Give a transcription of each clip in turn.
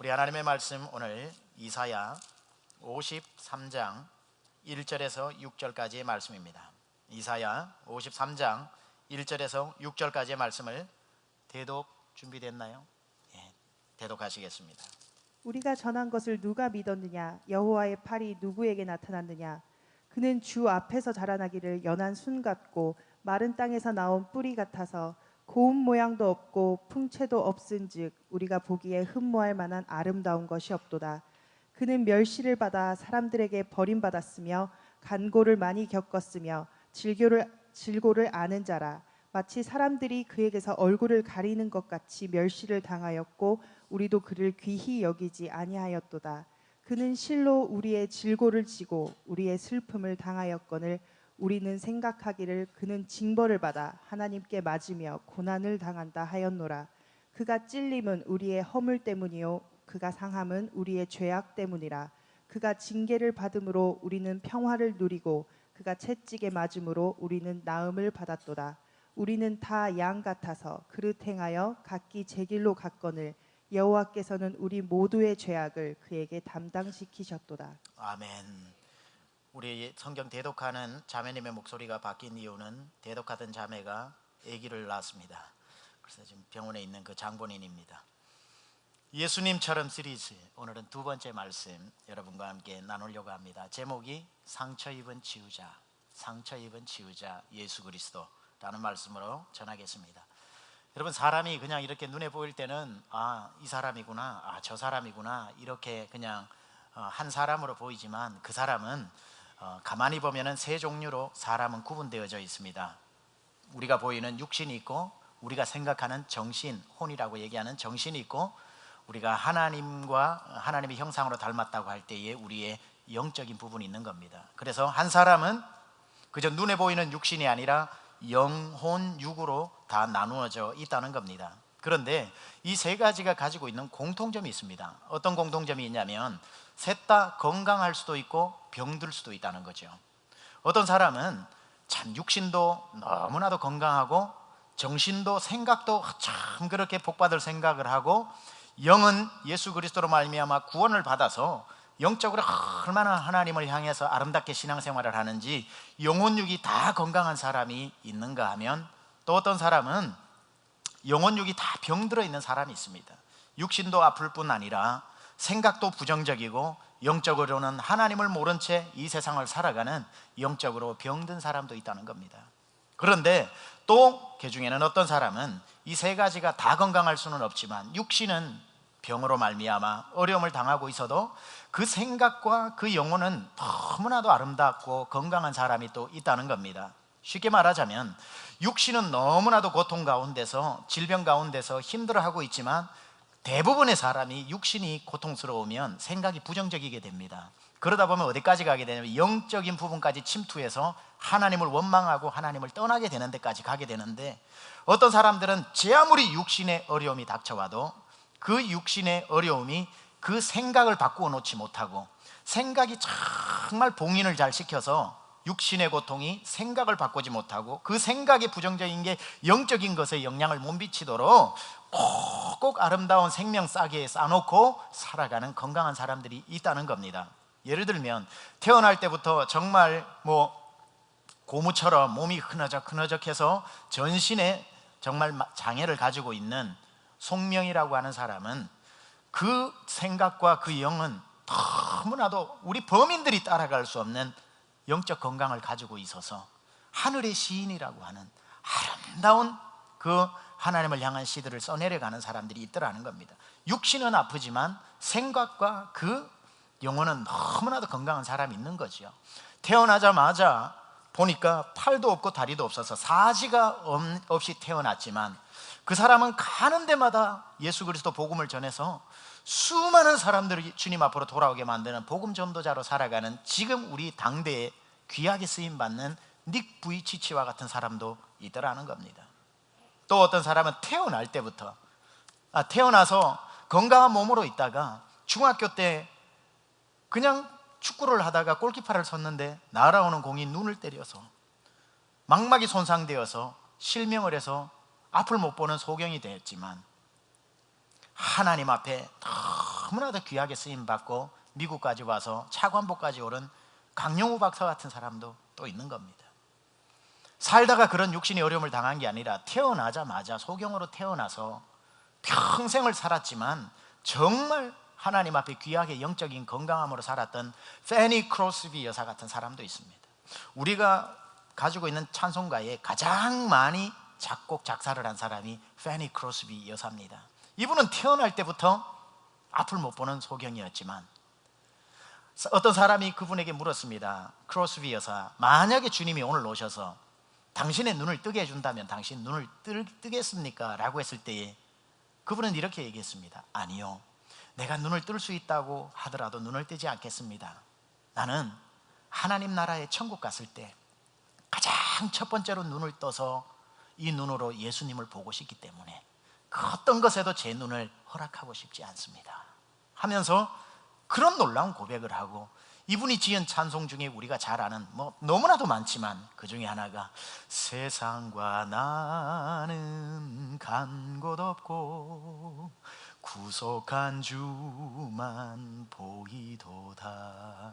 우리 하나님의 말씀 오늘 이사야 53장 1절에서 6절까지의 말씀입니다. 이사야 53장 1절에서 6절까지의 말씀을 대독 준비됐나요? 예, 대독하시겠습니다. 우리가 전한 것을 누가 믿었느냐? 여호와의 팔이 누구에게 나타났느냐? 그는 주 앞에서 자라나기를 연한 순 같고 마른 땅에서 나온 뿌리 같아서 고운 모양도 없고 풍채도 없은즉 우리가 보기에 흠모할 만한 아름다운 것이 없도다. 그는 멸시를 받아 사람들에게 버림받았으며 간고를 많이 겪었으며 질고를 아는 자라. 마치 사람들이 그에게서 얼굴을 가리는 것 같이 멸시를 당하였고 우리도 그를 귀히 여기지 아니하였도다. 그는 실로 우리의 질고를 지고 우리의 슬픔을 당하였거늘 우리는 생각하기를 그는 징벌을 받아 하나님께 맞으며 고난을 당한다 하였노라. 그가 찔림은 우리의 허물 때문이요 그가 상함은 우리의 죄악 때문이라. 그가 징계를 받음으로 우리는 평화를 누리고 그가 채찍에 맞음으로 우리는 나음을 받았도다. 우리는 다 양 같아서 그릇 행하여 각기 제 길로 갔거늘 여호와께서는 우리 모두의 죄악을 그에게 담당시키셨도다. 아멘. 우리 성경 대독하는 자매님의 목소리가 바뀐 이유는 대독하던 자매가 아기를 낳았습니다. 그래서 지금 병원에 있는 그 장본인입니다. 예수님처럼 시리즈, 오늘은 두 번째 말씀 여러분과 함께 나누려고 합니다. 제목이 상처 입은 치유자, 상처 입은 치유자 예수 그리스도라는 말씀으로 전하겠습니다. 여러분, 사람이 그냥 이렇게 눈에 보일 때는 이 사람이구나, 저 사람이구나, 이렇게 그냥 한 사람으로 보이지만 그 사람은 가만히 보면은 세 종류로 사람은 구분되어져 있습니다. 우리가 보이는 육신이 있고, 우리가 생각하는 정신, 혼이라고 얘기하는 정신이 있고, 우리가 하나님의 형상으로 닮았다고 할 때에 우리의 영적인 부분이 있는 겁니다. 그래서 한 사람은 그저 눈에 보이는 육신이 아니라 영혼, 육으로 다 나누어져 있다는 겁니다. 그런데 이 세 가지가 가지고 있는 공통점이 있습니다. 어떤 공통점이 있냐면 셋 다 건강할 수도 있고 병들 수도 있다는 거죠. 어떤 사람은 참 육신도 너무나도 건강하고 정신도 생각도 참 그렇게 복받을 생각을 하고, 영은 예수 그리스도로 말미암아 구원을 받아서 영적으로 얼마나 하나님을 향해서 아름답게 신앙생활을 하는지 영혼육이 다 건강한 사람이 있는가 하면, 또 어떤 사람은 영혼육이 다 병들어 있는 사람이 있습니다. 육신도 아플 뿐 아니라 생각도 부정적이고 영적으로는 하나님을 모른 채 이 세상을 살아가는 영적으로 병든 사람도 있다는 겁니다. 그런데 또 그 중에는 어떤 사람은 이 세 가지가 다 건강할 수는 없지만 육신은 병으로 말미암아 어려움을 당하고 있어도 그 생각과 그 영혼은 너무나도 아름답고 건강한 사람이 또 있다는 겁니다. 쉽게 말하자면 육신은 너무나도 고통 가운데서, 질병 가운데서 힘들어하고 있지만 대부분의 사람이 육신이 고통스러우면 생각이 부정적이게 됩니다. 그러다 보면 어디까지 가게 되냐면 영적인 부분까지 침투해서 하나님을 원망하고 하나님을 떠나게 되는 데까지 가게 되는데, 어떤 사람들은 제 아무리 육신의 어려움이 닥쳐와도 그 육신의 어려움이 그 생각을 바꾸어 놓지 못하고, 생각이 정말 봉인을 잘 시켜서 육신의 고통이 생각을 바꾸지 못하고 그 생각이 부정적인 게 영적인 것에 영향을 못 미치도록 꼭 아름다운 생명 싸게 싸놓고 살아가는 건강한 사람들이 있다는 겁니다. 예를 들면 태어날 때부터 정말 고무처럼 몸이 흐느적흐느적해서 전신에 정말 장애를 가지고 있는 송명이라고 하는 사람은 그 생각과 그 영은 너무나도 우리 범인들이 따라갈 수 없는 영적 건강을 가지고 있어서 하늘의 시인이라고 하는 아름다운 그 하나님을 향한 시들을 써내려가는 사람들이 있더라는 겁니다. 육신은 아프지만 생각과 그 영혼은 너무나도 건강한 사람이 있는 거죠. 태어나자마자 보니까 팔도 없고 다리도 없어서 사지가 없이 태어났지만 그 사람은 가는 데마다 예수 그리스도 복음을 전해서 수많은 사람들이 주님 앞으로 돌아오게 만드는 복음 전도자로 살아가는, 지금 우리 당대에 귀하게 쓰임받는 닉 부이치치와 같은 사람도 있더라는 겁니다. 또 어떤 사람은 태어날 때부터 태어나서 건강한 몸으로 있다가 중학교 때 그냥 축구를 하다가 골키퍼를 섰는데 날아오는 공이 눈을 때려서 망막이 손상되어서 실명을 해서 앞을 못 보는 소경이 되었지만 하나님 앞에 너무나도 귀하게 쓰임받고 미국까지 와서 차관보까지 오른 강영우 박사 같은 사람도 또 있는 겁니다. 살다가 그런 육신의 어려움을 당한 게 아니라 태어나자마자 소경으로 태어나서 평생을 살았지만 정말 하나님 앞에 귀하게 영적인 건강함으로 살았던 페니 크로스비 여사 같은 사람도 있습니다. 우리가 가지고 있는 찬송가에 가장 많이 작곡 작사를 한 사람이 페니 크로스비 여사입니다. 이분은 태어날 때부터 앞을 못 보는 소경이었지만 어떤 사람이 그분에게 물었습니다. 크로스비 여사, 만약에 주님이 오늘 오셔서 당신의 눈을 뜨게 해준다면 당신 눈을 뜨겠습니까? 라고 했을 때에 그분은 이렇게 얘기했습니다. 아니요, 내가 눈을 뜰 수 있다고 하더라도 눈을 뜨지 않겠습니다. 나는 하나님 나라의 천국 갔을 때 가장 첫 번째로 눈을 떠서 이 눈으로 예수님을 보고 싶기 때문에 그 어떤 것에도 제 눈을 허락하고 싶지 않습니다 하면서 그런 놀라운 고백을 하고, 이분이 지은 찬송 중에 우리가 잘 아는 너무나도 많지만 그 중에 하나가 세상과 나는 간 곳 없고 구속한 주만 보이도다.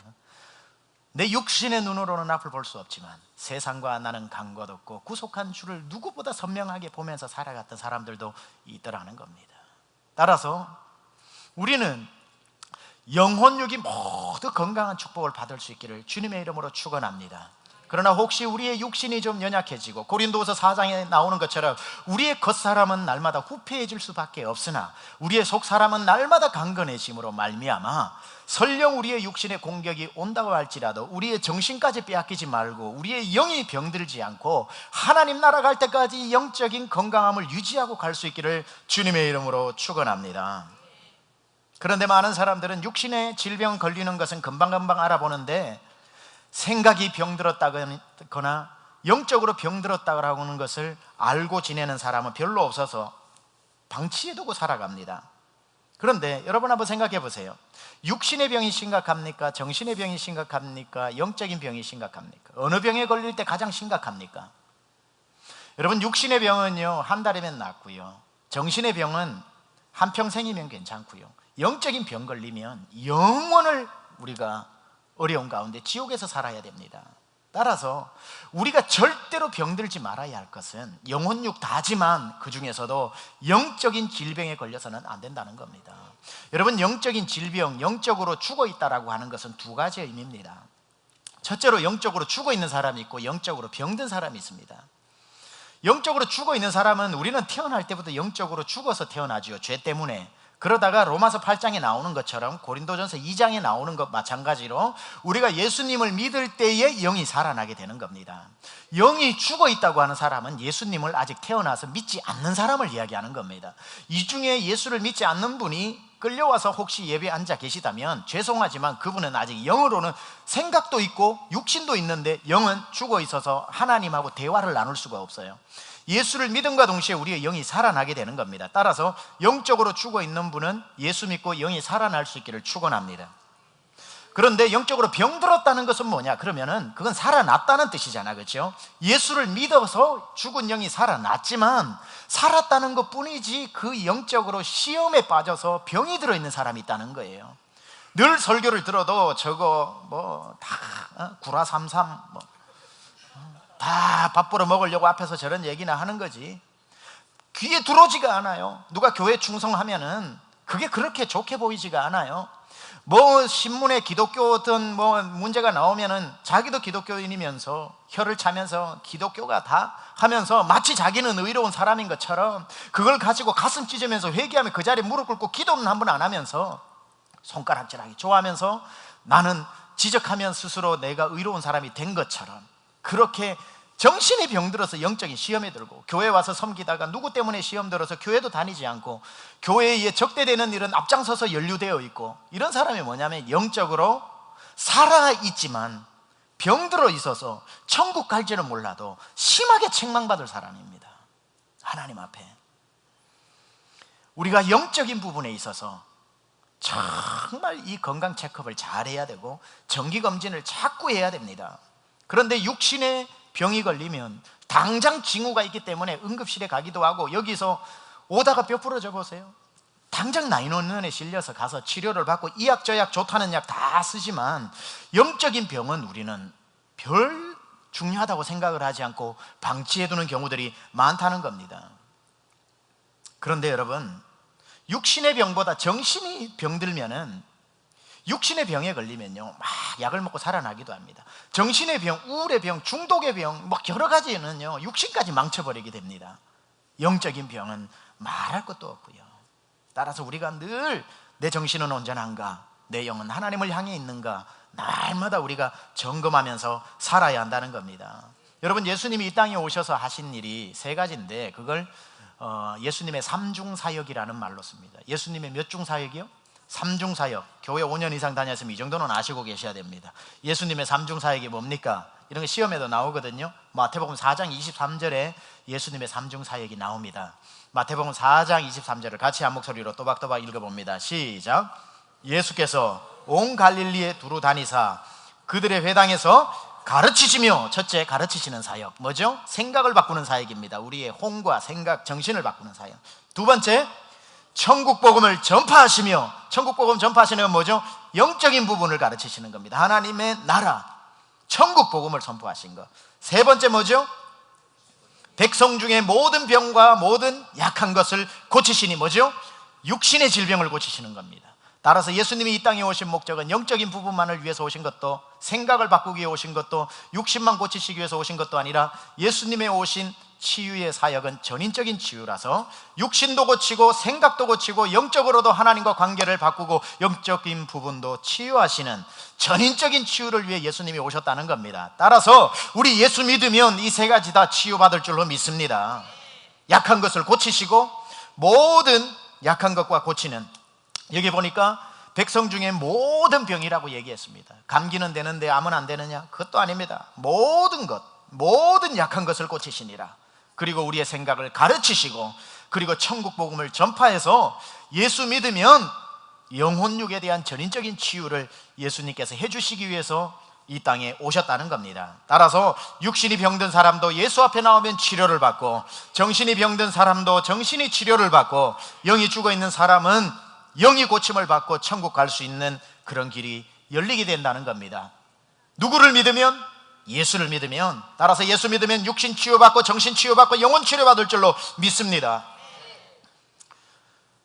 내 육신의 눈으로는 앞을 볼 수 없지만 세상과 나는 간 곳 없고 구속한 주를 누구보다 선명하게 보면서 살아갔던 사람들도 있더라는 겁니다. 따라서 우리는 영혼육이 모두 건강한 축복을 받을 수 있기를 주님의 이름으로 축원합니다. 그러나 혹시 우리의 육신이 좀 연약해지고 고린도후서 4장에 나오는 것처럼 우리의 겉사람은 날마다 후패해질 수밖에 없으나 우리의 속사람은 날마다 강건해짐으로 말미암아 설령 우리의 육신의 공격이 온다고 할지라도 우리의 정신까지 빼앗기지 말고 우리의 영이 병들지 않고 하나님 나라 갈 때까지 영적인 건강함을 유지하고 갈 수 있기를 주님의 이름으로 축원합니다. 그런데 많은 사람들은 육신의 질병 걸리는 것은 금방금방 알아보는데 생각이 병들었다거나 영적으로 병들었다고 하는 것을 알고 지내는 사람은 별로 없어서 방치해두고 살아갑니다. 그런데 여러분 한번 생각해 보세요. 육신의 병이 심각합니까? 정신의 병이 심각합니까? 영적인 병이 심각합니까? 어느 병에 걸릴 때 가장 심각합니까? 여러분, 육신의 병은요 한 달이면 낫고요, 정신의 병은 한평생이면 괜찮고요, 영적인 병 걸리면 영원을 우리가 어려운 가운데 지옥에서 살아야 됩니다. 따라서 우리가 절대로 병들지 말아야 할 것은 영혼육 다지만 그 중에서도 영적인 질병에 걸려서는 안 된다는 겁니다. 여러분, 영적인 질병, 영적으로 죽어 있다라고 하는 것은 두 가지의 의미입니다. 첫째로 영적으로 죽어 있는 사람이 있고 영적으로 병든 사람이 있습니다. 영적으로 죽어 있는 사람은 우리는 태어날 때부터 영적으로 죽어서 태어나지요, 죄 때문에. 그러다가 로마서 8장에 나오는 것처럼 고린도전서 2장에 나오는 것 마찬가지로 우리가 예수님을 믿을 때에 영이 살아나게 되는 겁니다. 영이 죽어 있다고 하는 사람은 예수님을 아직 태어나서 믿지 않는 사람을 이야기하는 겁니다. 이 중에 예수를 믿지 않는 분이 끌려와서 혹시 예배에 앉아 계시다면 죄송하지만 그분은 아직 영으로는 생각도 있고 육신도 있는데 영은 죽어 있어서 하나님하고 대화를 나눌 수가 없어요. 예수를 믿음과 동시에 우리의 영이 살아나게 되는 겁니다. 따라서 영적으로 죽어 있는 분은 예수 믿고 영이 살아날 수 있기를 축원합니다. 그런데 영적으로 병들었다는 것은 뭐냐? 그러면은 그건 살아났다는 뜻이잖아, 그렇죠? 예수를 믿어서 죽은 영이 살아났지만 살았다는 것 뿐이지 그 영적으로 시험에 빠져서 병이 들어있는 사람이 있다는 거예요. 늘 설교를 들어도 저거 다 구라삼삼 다 밥 벌어 먹으려고 앞에서 저런 얘기나 하는 거지 귀에 들어오지가 않아요. 누가 교회 충성하면은 그게 그렇게 좋게 보이지가 않아요. 신문에 기독교든 문제가 나오면은 자기도 기독교인이면서 혀를 차면서 기독교가 다 하면서 마치 자기는 의로운 사람인 것처럼 그걸 가지고 가슴 찢으면서 회개하며 그 자리에 무릎 꿇고 기도는 한 번 안 하면서 손가락질하기 좋아하면서 나는 지적하면 스스로 내가 의로운 사람이 된 것처럼 그렇게 정신이 병들어서 영적인 시험에 들고 교회 와서 섬기다가 누구 때문에 시험 들어서 교회도 다니지 않고 교회에 적대되는 일은 앞장서서 연루되어 있고, 이런 사람이 뭐냐면 영적으로 살아있지만 병들어 있어서 천국 갈지는 몰라도 심하게 책망받을 사람입니다. 하나님 앞에 우리가 영적인 부분에 있어서 정말 이 건강 체크업을 잘 해야 되고 정기검진을 자꾸 해야 됩니다. 그런데 육신의 병이 걸리면 당장 징후가 있기 때문에 응급실에 가기도 하고, 여기서 오다가 뼈 부러져 보세요. 당장 나인원에 실려서 가서 치료를 받고 이 약 저 약 좋다는 약 다 쓰지만 영적인 병은 우리는 별 중요하다고 생각을 하지 않고 방치해두는 경우들이 많다는 겁니다. 그런데 여러분, 육신의 병보다 정신이 병들면은, 육신의 병에 걸리면요 막 약을 먹고 살아나기도 합니다. 정신의 병, 우울의 병, 중독의 병, 뭐 여러 가지는요 육신까지 망쳐버리게 됩니다. 영적인 병은 말할 것도 없고요. 따라서 우리가 늘 내 정신은 온전한가, 내 영은 하나님을 향해 있는가, 날마다 우리가 점검하면서 살아야 한다는 겁니다. 여러분, 예수님이 이 땅에 오셔서 하신 일이 세 가지인데 그걸 예수님의 삼중사역이라는 말로 씁니다. 예수님의 몇 중사역이요? 삼중사역. 교회 5년 이상 다녔으면 이 정도는 아시고 계셔야 됩니다. 예수님의 삼중사역이 뭡니까? 이런 게 시험에도 나오거든요. 마태복음 4장 23절에 예수님의 삼중사역이 나옵니다. 마태복음 4장 23절을 같이 한 목소리로 또박또박 읽어봅니다. 시작. 예수께서 온 갈릴리에 두루 다니사 그들의 회당에서 가르치시며, 첫째, 가르치시는 사역. 뭐죠? 생각을 바꾸는 사역입니다. 우리의 혼과 생각, 정신을 바꾸는 사역. 두 번째, 천국 복음을 전파하시며, 천국 복음 전파하시는 건 뭐죠? 영적인 부분을 가르치시는 겁니다. 하나님의 나라, 천국 복음을 선포하신 것. 세 번째 뭐죠? 백성 중에 모든 병과 모든 약한 것을 고치시니 뭐죠? 육신의 질병을 고치시는 겁니다. 따라서 예수님이 이 땅에 오신 목적은 영적인 부분만을 위해서 오신 것도, 생각을 바꾸기 위해 오신 것도, 육신만 고치시기 위해서 오신 것도 아니라 예수님의 오신 치유의 사역은 전인적인 치유라서 육신도 고치고 생각도 고치고 영적으로도 하나님과 관계를 바꾸고 영적인 부분도 치유하시는 전인적인 치유를 위해 예수님이 오셨다는 겁니다. 따라서 우리 예수 믿으면 이 세 가지 다 치유받을 줄로 믿습니다. 약한 것을 고치시고 모든 약한 것과 고치는, 여기 보니까 백성 중에 모든 병이라고 얘기했습니다. 감기는 되는데 암은 안 되느냐? 그것도 아닙니다. 모든 것, 모든 약한 것을 고치시니라. 그리고 우리의 생각을 가르치시고, 그리고 천국 복음을 전파해서 예수 믿으면 영혼육에 대한 전인적인 치유를 예수님께서 해주시기 위해서 이 땅에 오셨다는 겁니다. 따라서 육신이 병든 사람도 예수 앞에 나오면 치료를 받고, 정신이 병든 사람도 정신이 치료를 받고, 영이 죽어있는 사람은 영이 고침을 받고 천국 갈 수 있는 그런 길이 열리게 된다는 겁니다. 누구를 믿으면? 예수를 믿으면. 따라서 예수 믿으면 육신 치유받고 정신 치유받고 영혼 치료받을 줄로 믿습니다.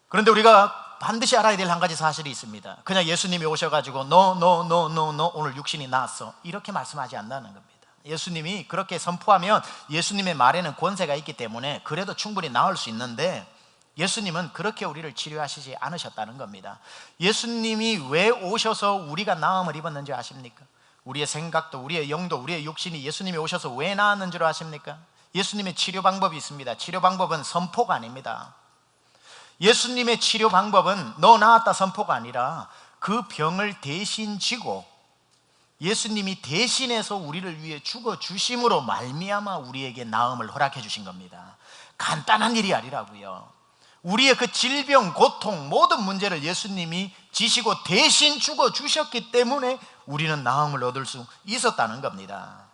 그런데 우리가 반드시 알아야 될 한 가지 사실이 있습니다. 그냥 예수님이 오셔가지고 너 오늘 육신이 나았어, 이렇게 말씀하지 않는다는 겁니다. 예수님이 그렇게 선포하면 예수님의 말에는 권세가 있기 때문에 그래도 충분히 나을 수 있는데, 예수님은 그렇게 우리를 치료하시지 않으셨다는 겁니다. 예수님이 왜 오셔서 우리가 나음을 입었는지 아십니까? 우리의 생각도, 우리의 영도, 우리의 육신이 예수님이 오셔서 왜 나았는 줄 아십니까? 예수님의 치료 방법이 있습니다. 치료 방법은 선포가 아닙니다. 예수님의 치료 방법은 너 나았다 선포가 아니라 그 병을 대신 지고 예수님이 대신해서 우리를 위해 죽어주심으로 말미암아 우리에게 나음을 허락해 주신 겁니다. 간단한 일이 아니라고요. 우리의 그 질병, 고통, 모든 문제를 예수님이 지시고 대신 죽어주셨기 때문에 우리는 나음을 얻을 수 있었다는 겁니다.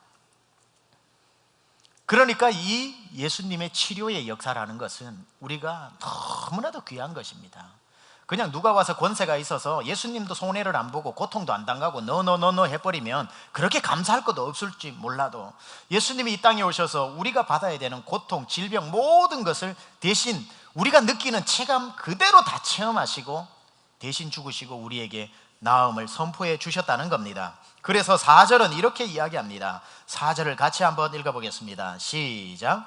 그러니까 이 예수님의 치료의 역사라는 것은 우리가 너무나도 귀한 것입니다. 그냥 누가 와서 권세가 있어서 예수님도 손해를 안 보고 고통도 안 당하고 너 해버리면 그렇게 감사할 것도 없을지 몰라도, 예수님이 이 땅에 오셔서 우리가 받아야 되는 고통, 질병, 모든 것을 대신 우리가 느끼는 체감 그대로 다 체험하시고 대신 죽으시고 우리에게 나음을 선포해 주셨다는 겁니다. 그래서 4절은 이렇게 이야기합니다. 4절을 같이 한번 읽어보겠습니다. 시작.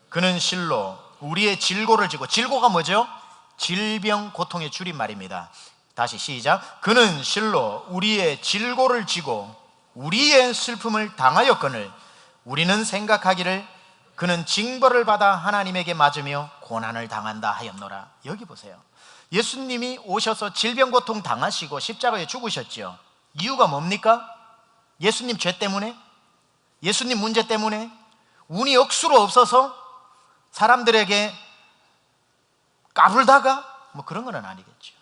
그는 실로 우리의 질고를 지고, 질고가 뭐죠? 질병, 고통의 줄임말입니다. 다시 시작. 그는 실로 우리의 질고를 지고 우리의 슬픔을 당하였거늘 우리는 생각하기를 그는 징벌을 받아 하나님에게 맞으며 고난을 당한다 하였노라. 여기 보세요. 예수님이 오셔서 질병 고통 당하시고 십자가에 죽으셨죠. 이유가 뭡니까? 예수님 죄 때문에? 예수님 문제 때문에? 운이 억수로 없어서 사람들에게 까불다가 뭐 그런 건 아니겠죠.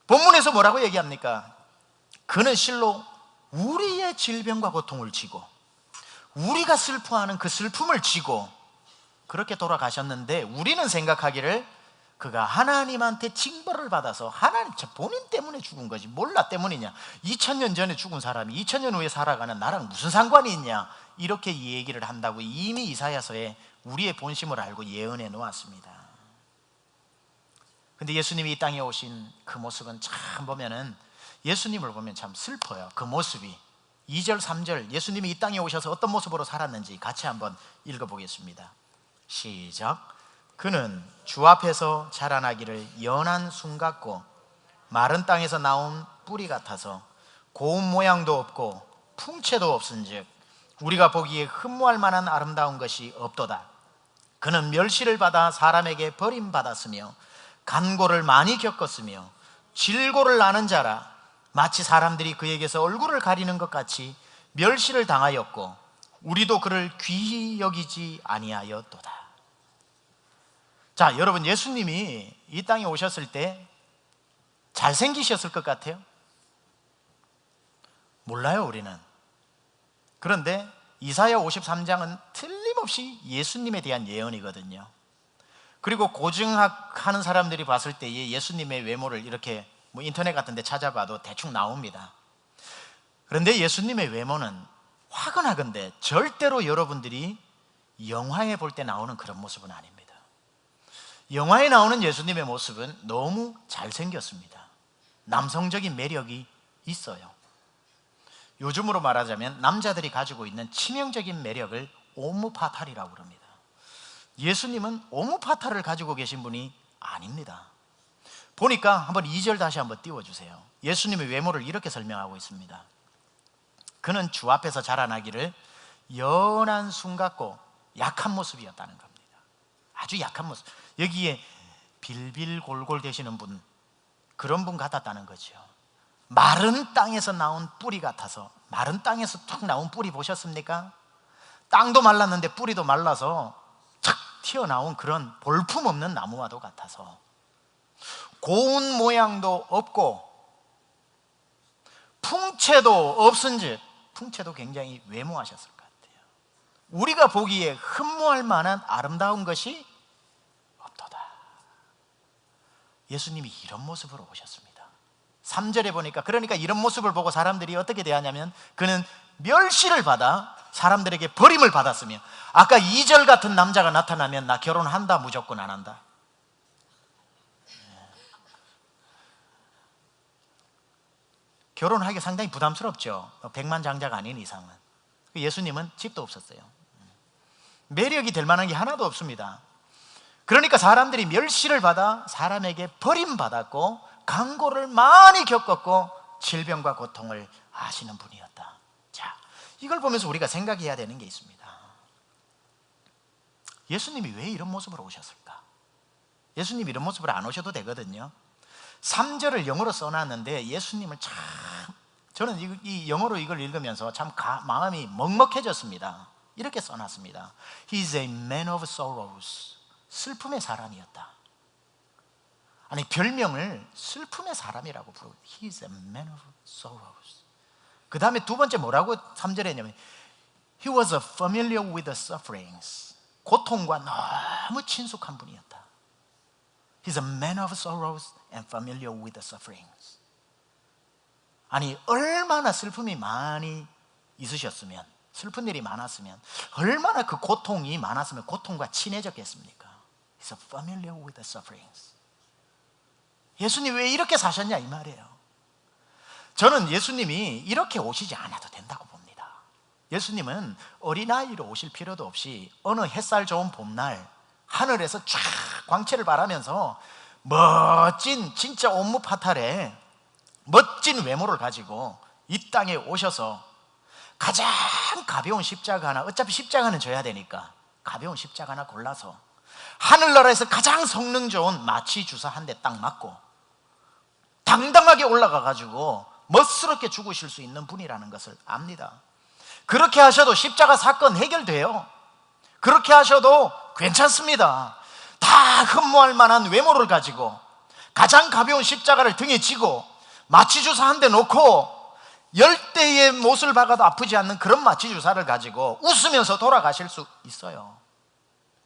본문에서 뭐라고 얘기합니까? 그는 실로 우리의 질병과 고통을 지고 우리가 슬퍼하는 그 슬픔을 지고 그렇게 돌아가셨는데, 우리는 생각하기를 그가 하나님한테 징벌을 받아서 하나님 본인 때문에 죽은 거지 몰라 때문이냐, 2000년 전에 죽은 사람이 2000년 후에 살아가는 나랑 무슨 상관이 있냐, 이렇게 얘기를 한다고 이미 이사야서에 우리의 본심을 알고 예언해 놓았습니다. 근데 예수님이 이 땅에 오신 그 모습은 참 보면은, 예수님을 보면 참 슬퍼요. 그 모습이 2절 3절 예수님이 이 땅에 오셔서 어떤 모습으로 살았는지 같이 한번 읽어보겠습니다. 시작. 그는 주 앞에서 자라나기를 연한 순 같고 마른 땅에서 나온 뿌리 같아서 고운 모양도 없고 풍채도 없은즉 우리가 보기에 흠모할 만한 아름다운 것이 없도다. 그는 멸시를 받아 사람에게 버림받았으며 간고를 많이 겪었으며 질고를 아는 자라. 마치 사람들이 그에게서 얼굴을 가리는 것 같이 멸시를 당하였고 우리도 그를 귀히 여기지 아니하였도다. 자, 여러분, 예수님이 이 땅에 오셨을 때 잘생기셨을 것 같아요? 몰라요, 우리는. 그런데 이사야 53장은 틀림없이 예수님에 대한 예언이거든요. 그리고 고증학 하는 사람들이 봤을 때에 예수님의 외모를 이렇게 뭐 인터넷 같은 데 찾아봐도 대충 나옵니다. 그런데 예수님의 외모는 화끈하건대 절대로 여러분들이 영화에 볼 때 나오는 그런 모습은 아닙니다. 영화에 나오는 예수님의 모습은 너무 잘생겼습니다. 남성적인 매력이 있어요. 요즘으로 말하자면 남자들이 가지고 있는 치명적인 매력을 오므파탈이라고 그럽니다. 예수님은 오므파탈을 가지고 계신 분이 아닙니다. 보니까 한번 2절 다시 한번 띄워주세요. 예수님의 외모를 이렇게 설명하고 있습니다. 그는 주 앞에서 자라나기를 연한 순 같고 약한 모습이었다는 겁니다. 아주 약한 모습. 여기에 빌빌골골 되시는 분, 그런 분 같았다는 거죠. 마른 땅에서 나온 뿌리 같아서. 마른 땅에서 툭 나온 뿌리 보셨습니까? 땅도 말랐는데 뿌리도 말라서 착 튀어나온 그런 볼품없는 나무와도 같아서 고운 모양도 없고 풍채도 없은즉, 풍채도 굉장히 외모하셨을 것 같아요. 우리가 보기에 흠모할 만한 아름다운 것이 없도다. 예수님이 이런 모습으로 오셨습니다. 3절에 보니까, 그러니까 이런 모습을 보고 사람들이 어떻게 대하냐면 그는 멸시를 받아 사람들에게 버림을 받았으며, 아까 2절 같은 남자가 나타나면 나 결혼한다, 무조건 안 한다. 결혼하기 상당히 부담스럽죠. 백만장자가 아닌 이상은. 예수님은 집도 없었어요. 매력이 될 만한 게 하나도 없습니다. 그러니까 사람들이 멸시를 받아 사람에게 버림받았고 간고를 많이 겪었고 질병과 고통을 아시는 분이었다. 자, 이걸 보면서 우리가 생각해야 되는 게 있습니다. 예수님이 왜 이런 모습으로 오셨을까? 예수님이 이런 모습으로 안 오셔도 되거든요. 3절을 영어로 써놨는데 예수님을 참, 저는 이 영어로 이걸 읽으면서 참 마음이 먹먹해졌습니다. 이렇게 써놨습니다. He is a man of sorrows. 슬픔의 사람이었다. 아니, 별명을 슬픔의 사람이라고 부르고, He is a man of sorrows. 그 다음에 두 번째 뭐라고 3절에 했냐면 He was familiar with the sufferings. 고통과 너무 친숙한 분이었다. He's a man of sorrows and familiar with the sufferings. 아니, 얼마나 슬픔이 많이 있으셨으면, 슬픈 일이 많았으면, 얼마나 그 고통이 많았으면 고통과 친해졌겠습니까? He's familiar with the sufferings. 예수님 왜 이렇게 사셨냐 이 말이에요. 저는 예수님이 이렇게 오시지 않아도 된다고 봅니다. 예수님은 어린아이로 오실 필요도 없이 어느 햇살 좋은 봄날 하늘에서 쫙 광채를 바라면서 멋진, 진짜 옴므파탈의 멋진 외모를 가지고 이 땅에 오셔서 가장 가벼운 십자가 하나, 어차피 십자가는 져야 되니까 가벼운 십자가 하나 골라서 하늘나라에서 가장 성능 좋은 마취 주사 한 대 딱 맞고 당당하게 올라가 가지고 멋스럽게 죽으실 수 있는 분이라는 것을 압니다. 그렇게 하셔도 십자가 사건 해결돼요. 그렇게 하셔도 괜찮습니다. 다 흠모할 만한 외모를 가지고 가장 가벼운 십자가를 등에 지고 마취 주사 한 대 놓고 10대의 못을 박아도 아프지 않는 그런 마취 주사를 가지고 웃으면서 돌아가실 수 있어요.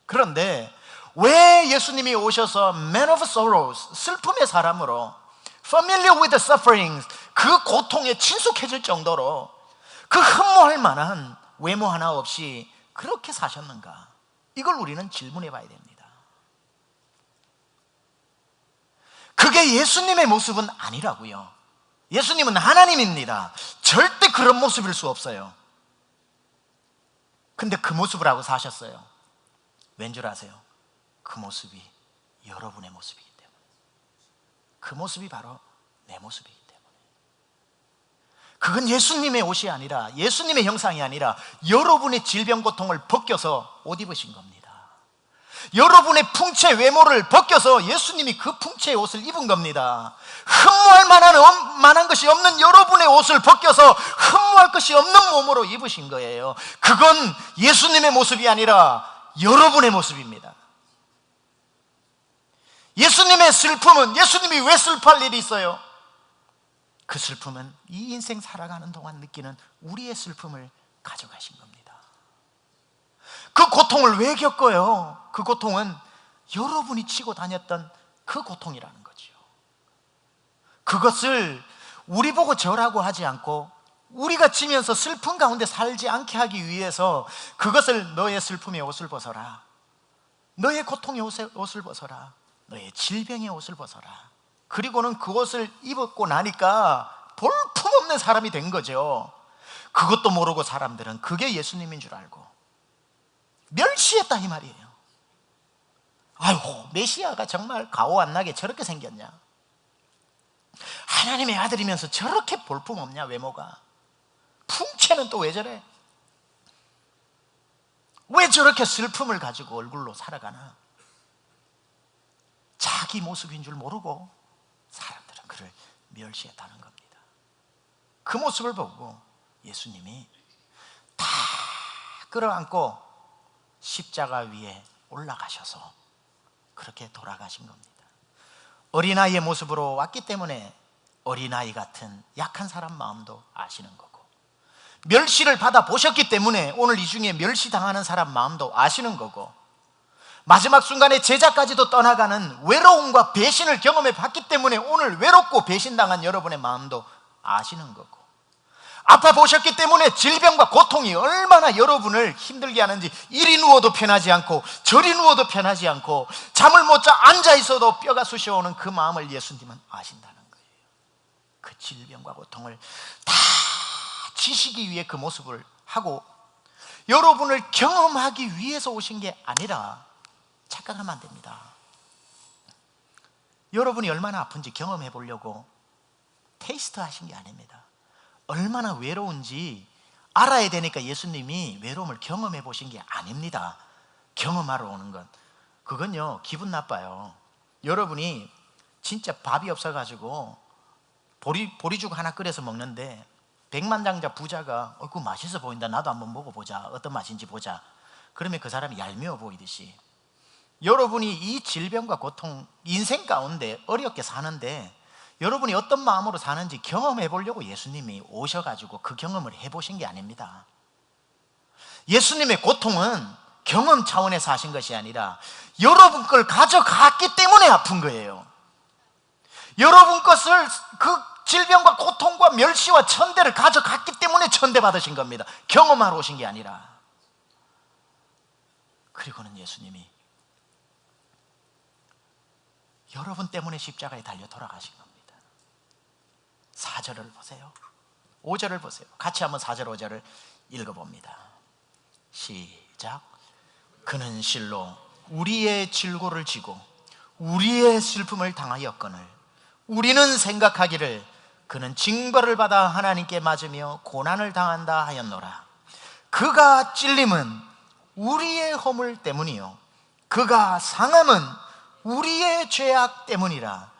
그런데 왜 예수님이 오셔서 Man of Sorrows, 슬픔의 사람으로, Familiar with the sufferings, 그 고통에 친숙해질 정도로 그 흠모할 만한 외모 하나 없이 그렇게 사셨는가? 이걸 우리는 질문해 봐야 됩니다. 그게 예수님의 모습은 아니라고요. 예수님은 하나님입니다. 절대 그런 모습일 수 없어요. 근데 그 모습을 하고 사셨어요. 왠 줄 아세요? 그 모습이 여러분의 모습이기 때문에. 그 모습이 바로 내 모습이기 때문에. 그건 예수님의 옷이 아니라, 예수님의 형상이 아니라 여러분의 질병 고통을 벗겨서 옷 입으신 겁니다. 여러분의 풍채 외모를 벗겨서 예수님이 그 풍채의 옷을 입은 겁니다. 흠모할 만한 것이 없는 여러분의 옷을 벗겨서 흠모할 것이 없는 몸으로 입으신 거예요. 그건 예수님의 모습이 아니라 여러분의 모습입니다. 예수님의 슬픔은, 예수님이 왜 슬퍼할 일이 있어요? 그 슬픔은 이 인생 살아가는 동안 느끼는 우리의 슬픔을 가져가신 겁니다. 그 고통을 왜 겪어요? 그 고통은 여러분이 치고 다녔던 그 고통이라는 거죠. 그것을 우리 보고 저라고 하지 않고 우리가 지면서 슬픔 가운데 살지 않게 하기 위해서 그것을 너의 슬픔의 옷을 벗어라, 너의 고통의 옷을 벗어라, 너의 질병의 옷을 벗어라. 그리고는 그 옷을 입었고 나니까 볼품없는 사람이 된 거죠. 그것도 모르고 사람들은 그게 예수님인 줄 알고 멸시했다 이 말이에요. 아이고, 메시아가 정말 가오 안 나게 저렇게 생겼냐? 하나님의 아들이면서 저렇게 볼품없냐 외모가? 풍채는 또 왜 저래? 왜 저렇게 슬픔을 가지고 얼굴로 살아가나? 자기 모습인 줄 모르고 사람들은 그를 멸시했다는 겁니다. 그 모습을 보고 예수님이 다 끌어안고 십자가 위에 올라가셔서 그렇게 돌아가신 겁니다. 어린아이의 모습으로 왔기 때문에 어린아이 같은 약한 사람 마음도 아시는 거고, 멸시를 받아 보셨기 때문에 오늘 이 중에 멸시당하는 사람 마음도 아시는 거고, 마지막 순간에 제자까지도 떠나가는 외로움과 배신을 경험해 봤기 때문에 오늘 외롭고 배신당한 여러분의 마음도 아시는 거고, 아파 보셨기 때문에 질병과 고통이 얼마나 여러분을 힘들게 하는지, 이리 누워도 편하지 않고 저리 누워도 편하지 않고 잠을 못 자 앉아 있어도 뼈가 쑤셔오는 그 마음을 예수님은 아신다는 거예요. 그 질병과 고통을 다 지시기 위해 그 모습을 하고 여러분을 경험하기 위해서 오신 게 아니라, 착각하면 안 됩니다. 여러분이 얼마나 아픈지 경험해 보려고 테이스트 하신 게 아닙니다. 얼마나 외로운지 알아야 되니까 예수님이 외로움을 경험해 보신 게 아닙니다. 경험하러 오는 건, 그건요 기분 나빠요. 여러분이 진짜 밥이 없어가지고 보리죽 하나 끓여서 먹는데 백만장자 부자가 그거 맛있어 보인다, 나도 한번 먹어보자, 어떤 맛인지 보자, 그러면 그 사람이 얄미워 보이듯이 여러분이 이 질병과 고통, 인생 가운데 어렵게 사는데 여러분이 어떤 마음으로 사는지 경험해 보려고 예수님이 오셔가지고 그 경험을 해보신 게 아닙니다. 예수님의 고통은 경험 차원에서 하신 것이 아니라 여러분 걸 가져갔기 때문에 아픈 거예요. 여러분 것을, 그 질병과 고통과 멸시와 천대를 가져갔기 때문에 천대 받으신 겁니다. 경험하러 오신 게 아니라. 그리고는 예수님이 여러분 때문에 십자가에 달려 돌아가신 겁니다. 4절을 보세요. 5절을 보세요. 같이 한번 4절 5절을 읽어봅니다. 시작. 그는 실로 우리의 질고를 지고 우리의 슬픔을 당하였거늘 우리는 생각하기를 그는 징벌을 받아 하나님께 맞으며 고난을 당한다 하였노라. 그가 찔림은 우리의 허물 때문이요 그가 상함은 우리의 죄악 때문이라.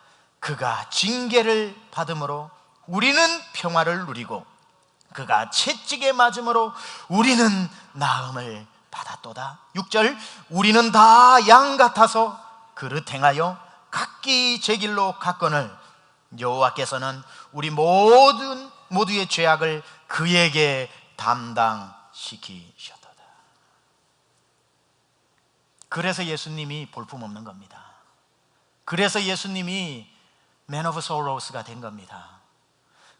그가 징계를 받음으로 우리는 평화를 누리고 그가 채찍에 맞음으로 우리는 나음을 받았도다. 6절. 우리는 다 양 같아서 그릇 행하여 각기 제 길로 갔거늘 여호와께서는 우리 모두의 죄악을 그에게 담당시키셨도다. 그래서 예수님이 볼품없는 겁니다. 그래서 예수님이 Man of Sorrows가 된 겁니다.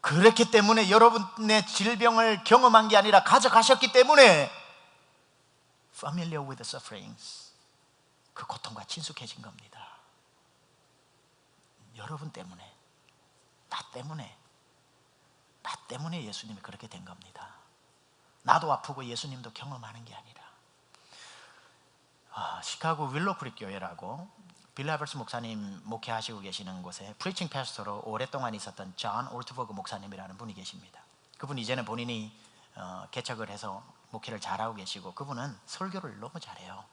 그렇기 때문에 여러분의 질병을 경험한 게 아니라 가져가셨기 때문에 Familiar with the sufferings, 그 고통과 친숙해진 겁니다. 여러분 때문에, 나 때문에 예수님이 그렇게 된 겁니다. 나도 아프고 예수님도 경험하는 게 아니라. 시카고 윌로크릭 교회라고 빌 하버스 목사님 목회하시고 계시는 곳에 프리칭 패스터로 오랫동안 있었던 존 올트버그 목사님이라는 분이 계십니다. 그분 이제는 본인이 개척을 해서 목회를 잘하고 계시고, 그분은 설교를 너무 잘해요.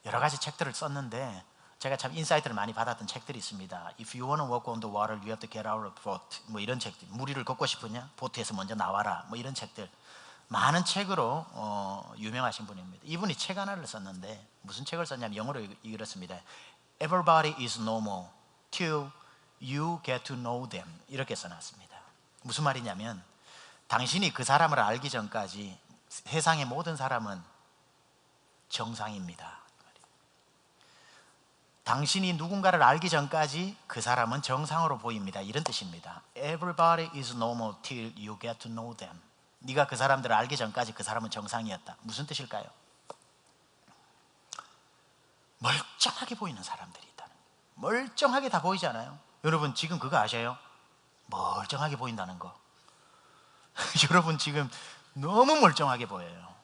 여러 가지 책들을 썼는데 제가 참 인사이트를 많이 받았던 책들이 있습니다. If you want to walk on the water, you have to get out of the boat. 뭐 이런 책들. 물 위를 걷고 싶으냐? 보트에서 먼저 나와라. 뭐 이런 책들. 많은 책으로 유명하신 분입니다. 이분이 책 하나를 썼는데 무슨 책을 썼냐면 영어로 이렇습니다. Everybody is normal till you get to know them. 이렇게 써놨습니다. 무슨 말이냐면 당신이 그 사람을 알기 전까지 세상의 모든 사람은 정상입니다. 당신이 누군가를 알기 전까지 그 사람은 정상으로 보입니다. 이런 뜻입니다. Everybody is normal till you get to know them. 네가 그 사람들을 알기 전까지 그 사람은 정상이었다. 무슨 뜻일까요? 멀쩡하게 보이는 사람들이 있다는 거예요. 멀쩡하게 다 보이지 않아요? 여러분 지금 그거 아셔요? 멀쩡하게 보인다는 거. 여러분 지금 너무 멀쩡하게 보여요.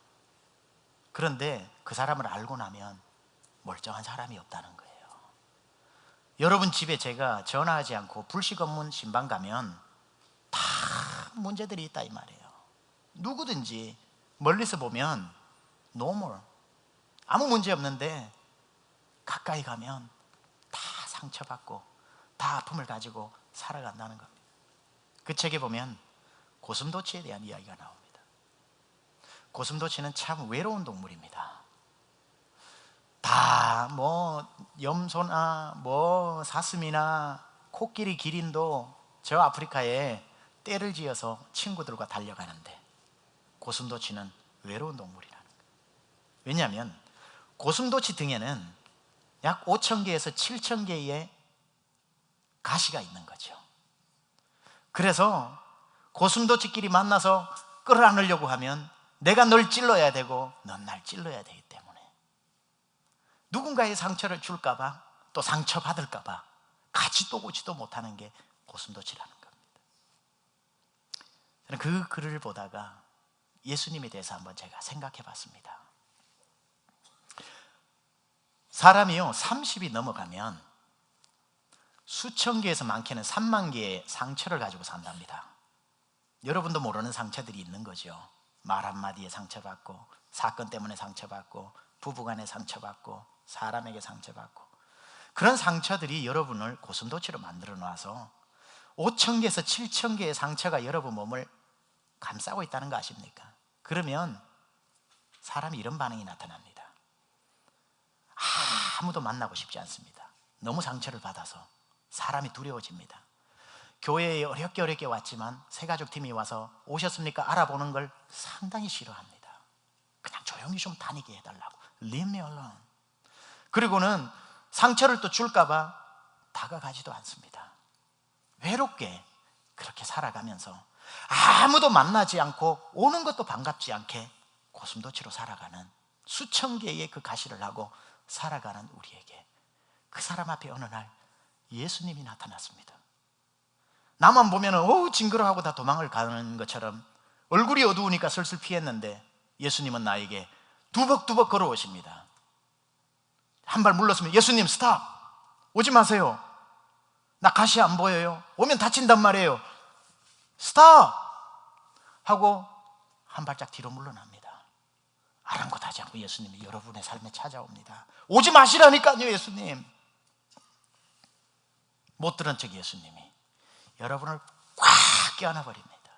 그런데 그 사람을 알고 나면 멀쩡한 사람이 없다는 거예요. 여러분 집에 제가 전화하지 않고 불식 업무 신방 가면 다 문제들이 있다 이 말이에요. 누구든지 멀리서 보면 normal, 아무 문제 없는데 가까이 가면 다 상처받고 다 아픔을 가지고 살아간다는 겁니다. 그 책에 보면 고슴도치에 대한 이야기가 나옵니다. 고슴도치는 참 외로운 동물입니다. 다 뭐 염소나 뭐 사슴이나 코끼리, 기린도 저 아프리카에 떼를 지어서 친구들과 달려가는데 고슴도치는 외로운 동물이라는 거예요. 왜냐하면 고슴도치 등에는 약 5,000개에서 7,000개의 가시가 있는 거죠. 그래서 고슴도치끼리 만나서 끌어안으려고 하면 내가 널 찔러야 되고 넌 날 찔러야 되기 때문에 누군가의 상처를 줄까봐, 또 상처받을까봐 가지도 오지도 못하는 게 고슴도치라는 겁니다. 저는 그 글을 보다가 예수님에 대해서 한번 제가 생각해 봤습니다. 사람이요 30이 넘어가면 수천 개에서 많게는 3만 개의 상처를 가지고 산답니다. 여러분도 모르는 상처들이 있는 거죠. 말 한마디에 상처받고, 사건 때문에 상처받고, 부부간에 상처받고, 사람에게 상처받고, 그런 상처들이 여러분을 고슴도치로 만들어 놔서 5,000개에서 7,000개의 상처가 여러분 몸을 감싸고 있다는 거 아십니까? 그러면 사람이 이런 반응이 나타납니다. 아무도 만나고 싶지 않습니다. 너무 상처를 받아서 사람이 두려워집니다. 교회에 어렵게 왔지만 새가족팀이 와서 오셨습니까? 알아보는 걸 상당히 싫어합니다. 그냥 조용히 좀 다니게 해달라고. Leave me alone. 그리고는 상처를 또 줄까봐 다가가지도 않습니다. 외롭게 그렇게 살아가면서 아무도 만나지 않고 오는 것도 반갑지 않게 고슴도치로 살아가는, 수천 개의 그 가시를 하고 살아가는 우리에게 그 사람 앞에 어느 날 예수님이 나타났습니다. 나만 보면 징그러워하고 다 도망을 가는 것처럼 얼굴이 어두우니까 슬슬 피했는데 예수님은 나에게 두벅두벅 걸어오십니다. 한 발 물렀으면 예수님 스탑! 오지 마세요. 나 가시 안 보여요. 오면 다친단 말이에요. 스탑! 하고 한 발짝 뒤로 물러납니다. 아랑곳하지 않고 예수님이 여러분의 삶에 찾아옵니다. 오지 마시라니까요. 예수님. 못 들은 척 예수님이 여러분을 꽉 껴안아버립니다.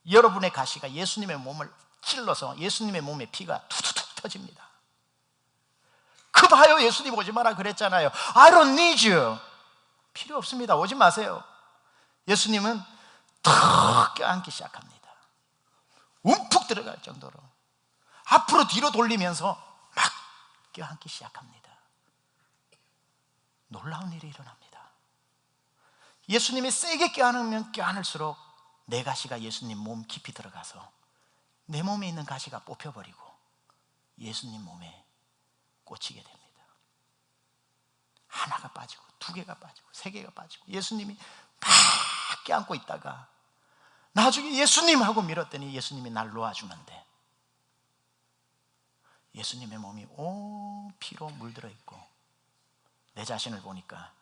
여러분의 가시가 예수님의 몸을 찔러서 예수님의 몸에 피가 투투툭 터집니다. 그 봐요, 예수님 오지 마라 그랬잖아요. I don't need you. 필요 없습니다. 오지 마세요. 예수님은 턱 껴안기 시작합니다. 움푹 들어갈 정도로 앞으로 뒤로 돌리면서 막 껴안기 시작합니다. 놀라운 일이 일어납니다. 예수님이 세게 껴안으면 껴안을수록 내 가시가 예수님 몸 깊이 들어가서 내 몸에 있는 가시가 뽑혀버리고 예수님 몸에 꽂히게 됩니다. 하나가 빠지고 두 개가 빠지고 세 개가 빠지고 예수님이 막 껴안고 있다가 나중에 예수님 하고 밀었더니 예수님이 날 놓아주는데 예수님의 몸이 온 피로 물들어 있고 내 자신을 보니까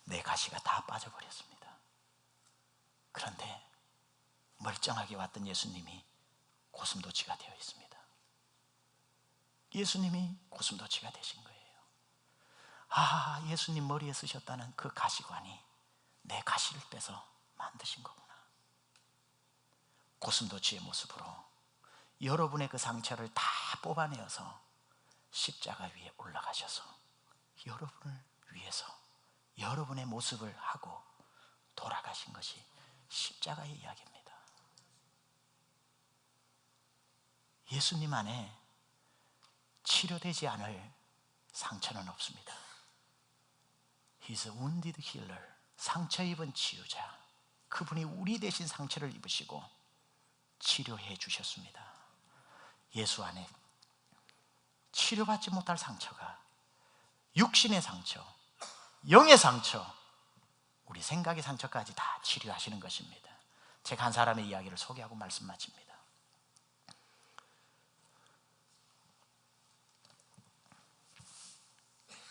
내 가시가 다 빠져버렸습니다. 그런데 멀쩡하게 왔던 예수님이 고슴도치가 되어 있습니다. 예수님이 고슴도치가 되신 거예요. 아, 예수님 머리에 쓰셨다는 그 가시관이 내 가시를 빼서 만드신 거구나. 고슴도치의 모습으로 여러분의 그 상처를 다 뽑아내어서 십자가 위에 올라가셔서 여러분을 위해서 여러분의 모습을 하고 돌아가신 것이 십자가의 이야기입니다. 예수님 안에 치료되지 않을 상처는 없습니다. He's a wounded healer. 상처 입은 치유자. 그분이 우리 대신 상처를 입으시고 치료해 주셨습니다. 예수 안에 치료받지 못할 상처가 육신의 상처, 영의 상처, 우리 생각의 상처까지 다 치료하시는 것입니다. 제가 한 사람의 이야기를 소개하고 말씀 마칩니다.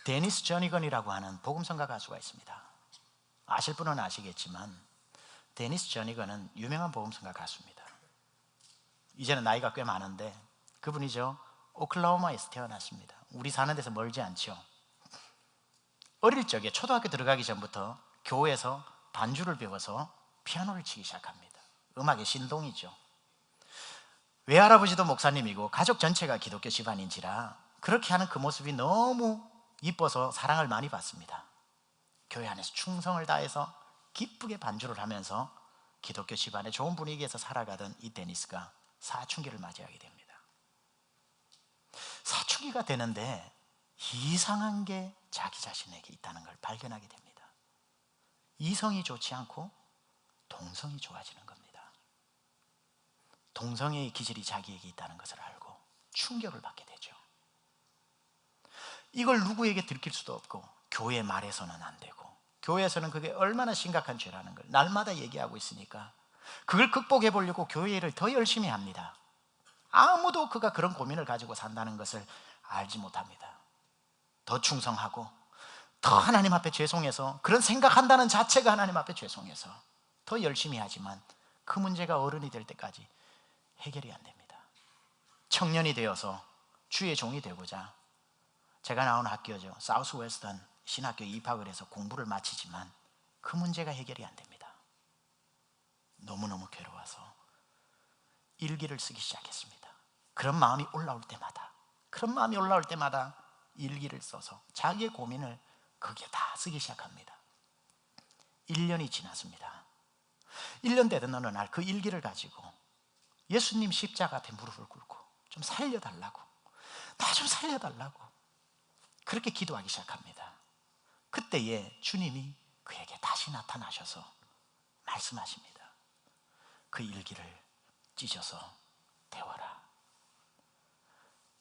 데니스 저니건이라고 하는 복음성가 가수가 있습니다. 아실 분은 아시겠지만 데니스 저니건은 유명한 복음성가 가수입니다. 이제는 나이가 꽤 많은데 그분이죠, 오클라호마에서 태어났습니다. 우리 사는 데서 멀지 않죠. 어릴 적에 초등학교 들어가기 전부터 교회에서 반주를 배워서 피아노를 치기 시작합니다. 음악의 신동이죠. 외할아버지도 목사님이고 가족 전체가 기독교 집안인지라 그렇게 하는 그 모습이 너무 이뻐서 사랑을 많이 받습니다. 교회 안에서 충성을 다해서 기쁘게 반주를 하면서 기독교 집안의 좋은 분위기에서 살아가던 이 데니스가 사춘기를 맞이하게 됩니다. 사춘기가 되는데 이상한 게 자기 자신에게 있다는 걸 발견하게 됩니다. 이성이 좋지 않고 동성이 좋아지는 겁니다. 동성애의 기질이 자기에게 있다는 것을 알고 충격을 받게 되죠. 이걸 누구에게 들킬 수도 없고 교회 말에서는 안 되고 교회에서는 그게 얼마나 심각한 죄라는 걸 날마다 얘기하고 있으니까 그걸 극복해 보려고 교회 일을 더 열심히 합니다. 아무도 그가 그런 고민을 가지고 산다는 것을 알지 못합니다. 더 충성하고 더 하나님 앞에 죄송해서, 그런 생각한다는 자체가 하나님 앞에 죄송해서 더 열심히 하지만 그 문제가 어른이 될 때까지 해결이 안 됩니다. 청년이 되어서 주의 종이 되고자 제가 나온 학교죠, 사우스 웨스턴 신학교에 입학을 해서 공부를 마치지만 그 문제가 해결이 안 됩니다. 너무너무 괴로워서 일기를 쓰기 시작했습니다. 그런 마음이 올라올 때마다 일기를 써서 자기의 고민을 거기에 다 쓰기 시작합니다. 1년이 지났습니다. 1년 되던 어느 날 그 일기를 가지고 예수님 십자가 앞에 무릎을 꿇고 좀 살려달라고, 나 좀 살려달라고 그렇게 기도하기 시작합니다. 그때에 주님이 그에게 다시 나타나셔서 말씀하십니다. 그 일기를 찢어서 태워라.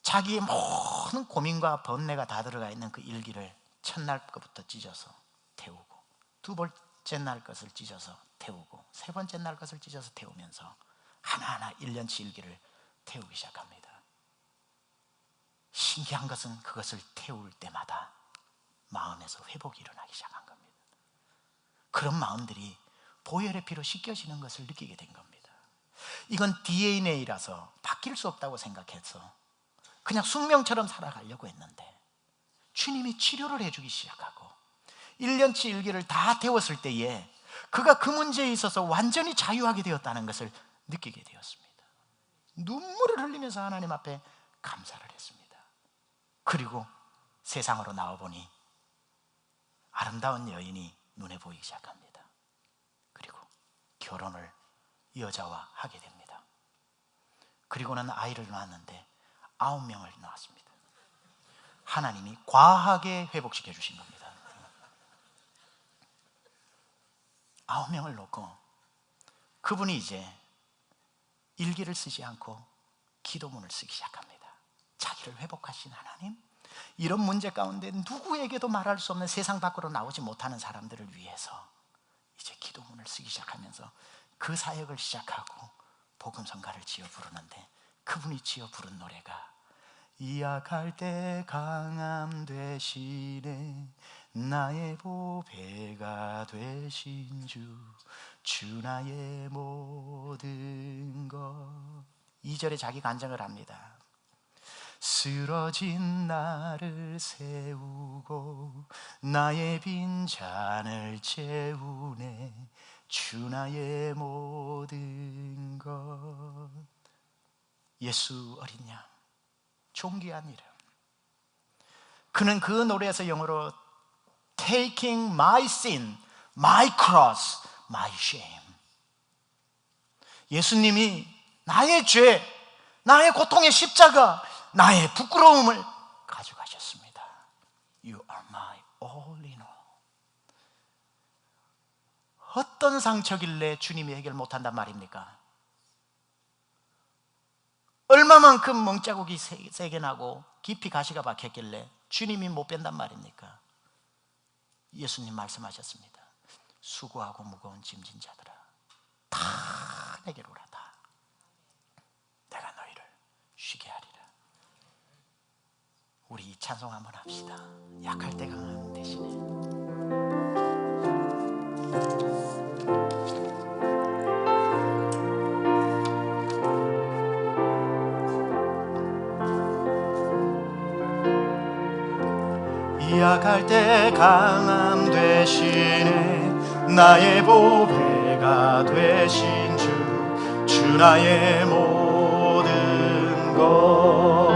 자기의 모든 고민과 번뇌가 다 들어가 있는 그 일기를 첫날 것부터 찢어서 태우고, 두 번째 날 것을 찢어서 태우고, 세 번째 날 것을 찢어서 태우면서 하나하나 1년치 일기를 태우기 시작합니다. 신기한 것은 그것을 태울 때마다 마음에서 회복이 일어나기 시작한 겁니다. 그런 마음들이 보혈의 피로 씻겨지는 것을 느끼게 된 겁니다. 이건 DNA라서 바뀔 수 없다고 생각해서 그냥 숙명처럼 살아가려고 했는데 주님이 치료를 해주기 시작하고 1년치 일기를 다 태웠을 때에 그가 그 문제에 있어서 완전히 자유하게 되었다는 것을 느끼게 되었습니다. 눈물을 흘리면서 하나님 앞에 감사를 했습니다. 그리고 세상으로 나와보니 아름다운 여인이 눈에 보이기 시작합니다. 그리고 결혼을 이 여자와 하게 됩니다. 그리고는 아이를 낳았는데 9명을 낳았습니다. 하나님이 과하게 회복시켜 주신 겁니다. 9명을 놓고 그분이 이제 일기를 쓰지 않고 기도문을 쓰기 시작합니다. 자기를 회복하신 하나님, 이런 문제 가운데 누구에게도 말할 수 없는 세상 밖으로 나오지 못하는 사람들을 위해서 이제 기도문을 쓰기 시작하면서 그 사역을 시작하고 복음성가를 지어 부르는데, 그분이 지어 부른 노래가 약할 때 강함 되시네, 나의 보배가 되신 주 나의 모든 것. 2절에 자기 간증을 합니다. 쓰러진 나를 세우고 나의 빈 잔을 채우네, 주 나의 모든 것. 예수 어린 양, 존귀한 이름. 그는 그 노래에서 영어로 Taking my sin, my cross, my shame. 예수님이 나의 죄, 나의 고통의 십자가, 나의 부끄러움을 가져가셨습니다. You are my all in all. 어떤 상처길래 주님이 해결 못한단 말입니까? 얼마만큼 멍자국이 세게 나고 깊이 가시가 박혔길래 주님이 못 뺀단 말입니까? 예수님 말씀하셨습니다. 수고하고 무거운 짐진 자들아, 다 내게로 오라. 다 내가 너희를 쉬게 하리라. 우리 이 찬송 한번 합시다. 약할 때 강함 대신에. 약할 때 강함 되시네, 나의 보배가 되신 주 나의 모든 것.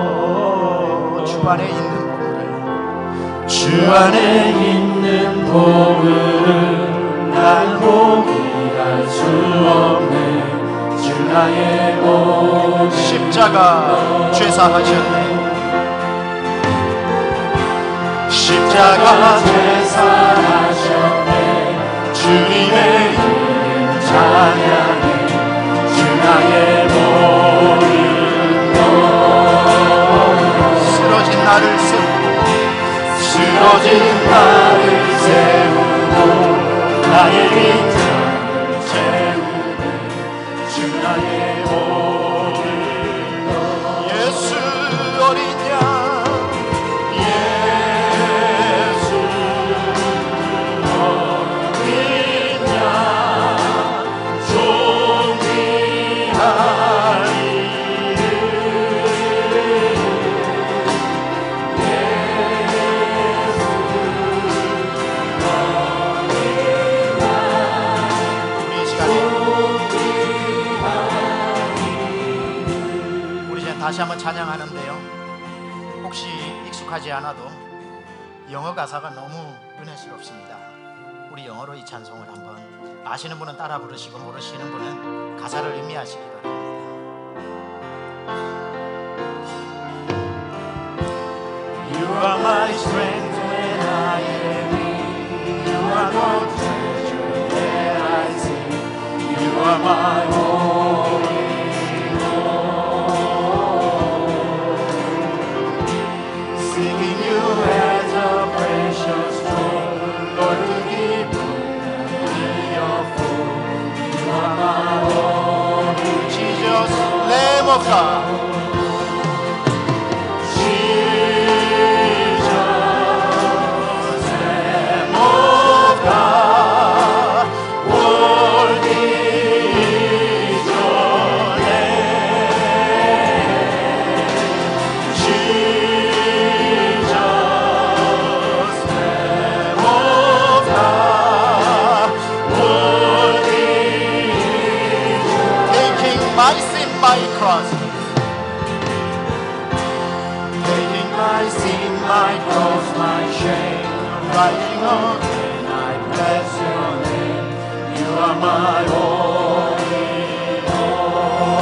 주 안에 있는 보배, 주 안에 있는 보배를 난 포기할 수 없네, 주 나의 모든 십자가 죄사하셨네, 십자가 제사하셨네, 주님의 이름 찬양해, 주 나의 모든 것. 쓰러진 나를 세우고, 쓰러진 나를 세우고 나의 빈잔을 채우네, 주 나의 모든 것. 예수 어린 양, 다시 한번 찬양하는데요, 혹시 익숙하지 않아도 영어 가사가 너무 은혜스럽습니다. 우리 영어로 이 찬송을 한번, 아시는 분은 따라 부르시고 모르시는 분은 가사를 음미하시기 바랍니다. You are my strength when I am weak, you are the treasure that I see, you are my hope. Lamb of God, Jesus, Lamb of God, worthy is your name. Jesus, Lamb of God, worthy is taking my sin, my cross, taking my sin, my cross, my shame, rising again, I bless your name. You are my all in all.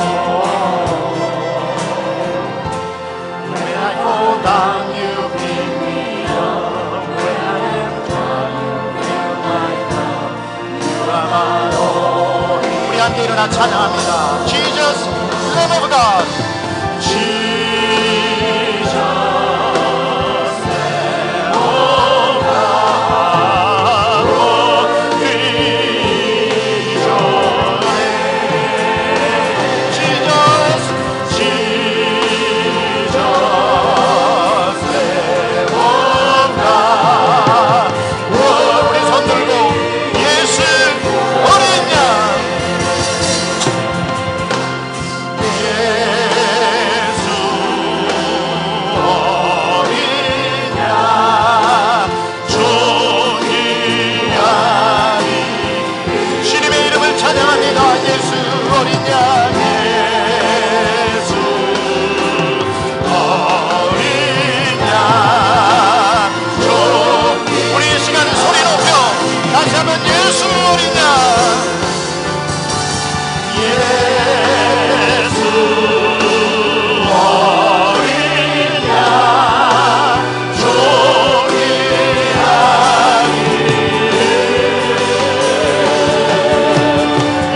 When I fall down, you pick 일어나 찬양합니다. Jesus, Lamb of God. Jesus, Lamb of God. Oh, Jesus, Jesus, Lamb of God. 오, 우리 손 들고 예수 어린 양. 예수 어린 양 존귀하리. 주님의 이름을 찬양합니다. 예수 어린 양. 예수 어린 양 우리 이 시간 소리 높여 다시 한번 예수 어린 양. 예수 어린 양 존귀하리.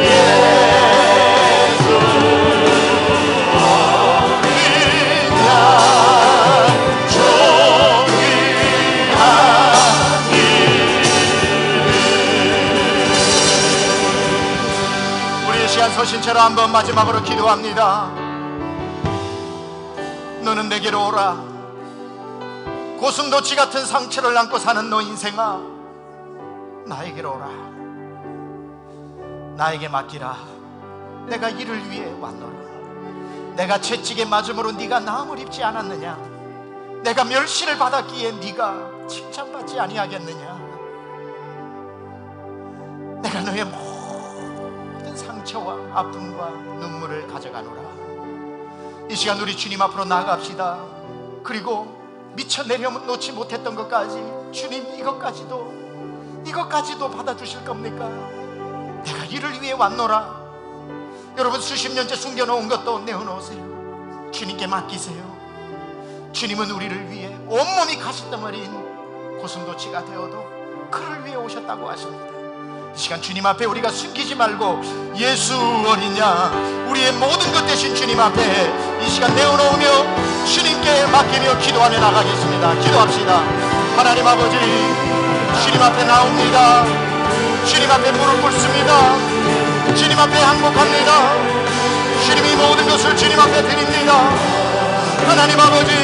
예수 어린 양 존귀하리. 우리 이 시간 서신처럼 한번 마지막으로 기도합니다. 너는 내게로 오라. 고슴도치 같은 상처를 안고 사는 너 인생아, 나에게로 오라. 나에게 맡기라. 내가 이를 위해 왔노라. 내가 채찍에 맞음으로 네가 나음을 입지 않았느냐? 내가 멸시를 받았기에 네가 칭찬받지 아니하겠느냐? 내가 너의 모든 상처와 아픔과 눈물을 가져가노라. 이 시간 우리 주님 앞으로 나아갑시다. 그리고 미처 내려놓지 못했던 것까지, 주님 이것까지도 받아주실 겁니까? 내가 이를 위해 왔노라. 여러분 수십 년째 숨겨놓은 것도 내어놓으세요. 주님께 맡기세요. 주님은 우리를 위해 온몸이 가시덩어리인 고슴도치가 되어도 그를 위해 오셨다고 하십니다. 이 시간 주님 앞에 우리가 숨기지 말고 예수 어린 양, 우리의 모든 것 대신 주님 앞에 이 시간 내어놓으며 주님께 맡기며 기도하며 나가겠습니다. 기도합시다. 하나님 아버지, 주님 앞에 나옵니다. 주님 앞에 무릎 꿇습니다. 주님 앞에 항복합니다. 주님이 모든 것을 주님 앞에 드립니다. 하나님 아버지,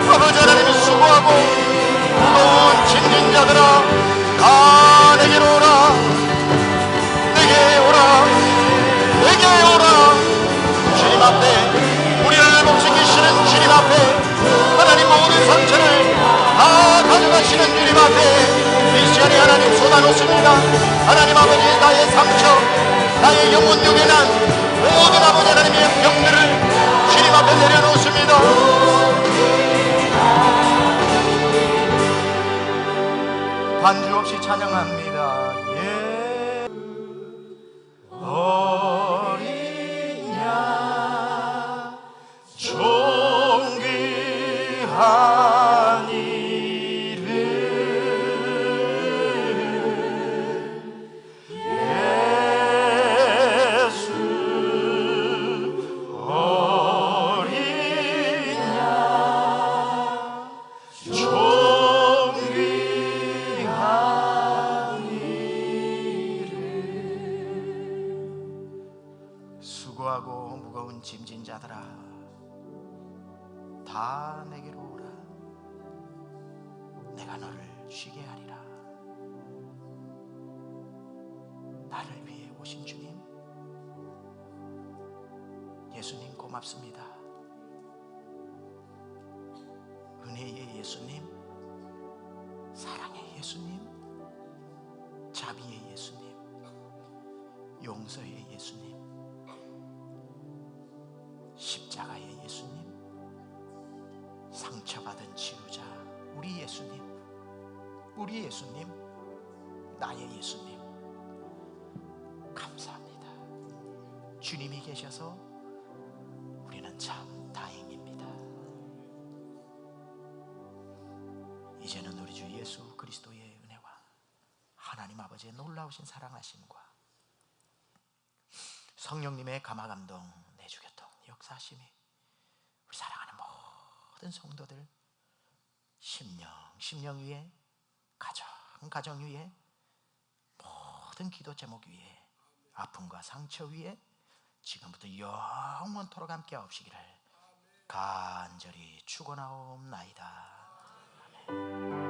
하나님이 수고하고 무거운 짐진 자들아, 다 내게로 오라. 내게 오라. 내게 오라. 주님 앞에 우리를 목숨기시는 주님 앞에, 하나님 모든 상처를 다 가져가시는 주님 앞에 이 시간에 하나님 쏟아놓습니다. 하나님 아버지, 나의 상처, 나의 영혼 육에 난 모든 아버지 하나님의 병들을 주님 앞에 내려놓습니다. 반주 없이 찬양합니다. 예. 어린 양 존귀한 이름 예수 어린 양 존귀한 이름. 수고하고 무거운 짐진 자들아, 다 내게로 오라. 내가 너를 쉬게 하리라. 나를 위해 오신 주님, 예수님 고맙습니다. 은혜의 예수님, 사랑의 예수님, 자비의 예수님, 용서의 예수님, 십자가의 예수님, 상처받은 치유자 우리 예수님, 우리 예수님, 나의 예수님, 감사합니다. 주님이 계셔서 우리는 참 다행입니다. 이제는 우리 주 예수 그리스도의 은혜와 하나님 아버지의 놀라우신 사랑하심과 성령님의 감화감동, 내주교통, 역사심이 우리 사랑하는 모든 성도들 심령 위에, 가정 위에, 모든 기도 제목 위에, 아픔과 상처 위에 지금부터 영원토록 함께 하옵시기를 간절히 축원하옵나이다. 아멘.